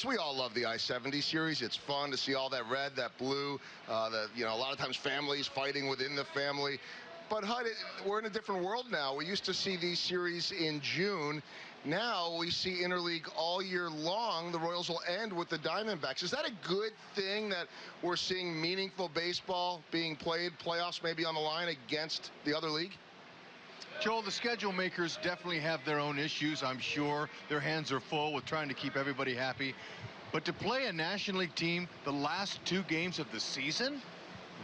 we all love the I-70 series. It's fun to see all that red, that blue, a lot of times families fighting within the family. But Hud, we're in a different world now. We used to see these series in June. Now we see interleague all year long. The Royals will end with the Diamondbacks. Is that a good thing that we're seeing meaningful baseball being played, playoffs maybe on the line against the other league? Joel, the schedule makers definitely have their own issues, I'm sure. Their hands are full with trying to keep everybody happy. But to play a National League team the last 2 games of the season?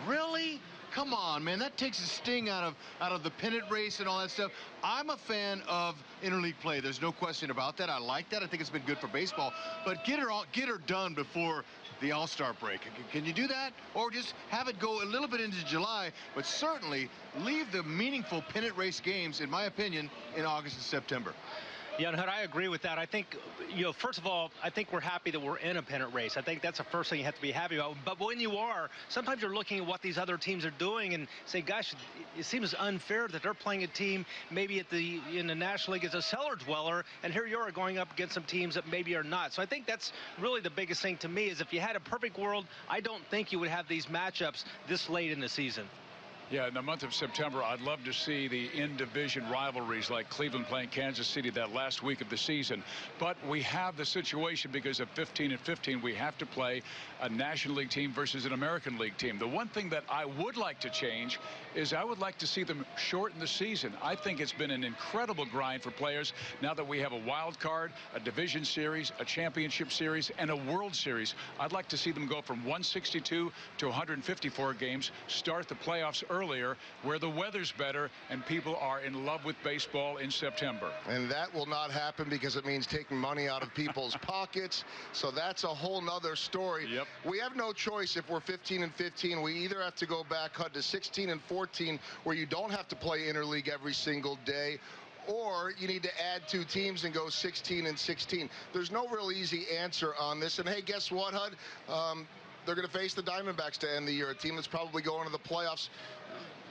Really? Come on, man. That takes a sting out of the pennant race and all that stuff. I'm a fan of interleague play. There's no question about that. I like that. I think it's been good for baseball. But get her done before the All-Star break. Can you do that? Or just have it go a little bit into July, but certainly leave the meaningful pennant race games, in my opinion, in August and September. Yeah, and I agree with that. I think, first of all, I think we're happy that we're in a pennant race. I think that's the first thing you have to be happy about. But when you are, sometimes you're looking at what these other teams are doing and say, gosh, it seems unfair that they're playing a team maybe in the National League as a cellar dweller, and here you are going up against some teams that maybe are not. So I think that's really the biggest thing to me is if you had a perfect world, I don't think you would have these matchups this late in the season. Yeah, in the month of September, I'd love to see the in-division rivalries like Cleveland playing Kansas City that last week of the season. But we have the situation because of 15 and 15. We have to play a National League team versus an American League team. The one thing that I would like to change is I would like to see them shorten the season. I think it's been an incredible grind for players now that we have a wild card, a division series, a championship series, and a World Series. I'd like to see them go from 162 to 154 games, start the playoffs earlier where the weather's better and people are in love with baseball in September. And that will not happen because it means taking money out of people's pockets. So that's a whole nother story. Yep. We have no choice if we're 15 and 15. We either have to go back, Hud, to 16 and 14 where you don't have to play interleague every single day, or you need to add 2 teams and go 16 and 16. There's no real easy answer on this. And hey, guess what, Hud? They're going to face the Diamondbacks to end the year, a team that's probably going to the playoffs.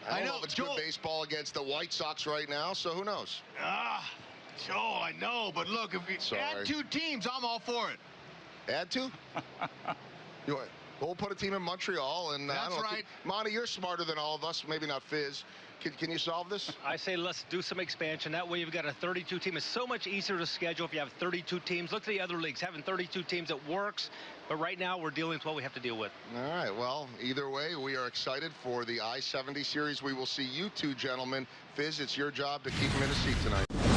I don't know if it's good baseball against the White Sox right now, so who knows? Joel, I know, but look, if we add 2 teams, I'm all for it. Add 2? We'll put a team in Montreal, and that's I don't know, right. Monty, you're smarter than all of us, maybe not Fizz. Can you solve this? I say let's do some expansion. That way you've got a 32 team. It's so much easier to schedule if you have 32 teams. Look at the other leagues. Having 32 teams, it works. But right now we're dealing with what we have to deal with. All right. Well, either way, we are excited for the I-70 series. We will see you 2 gentlemen. Fizz, it's your job to keep them in a seat tonight.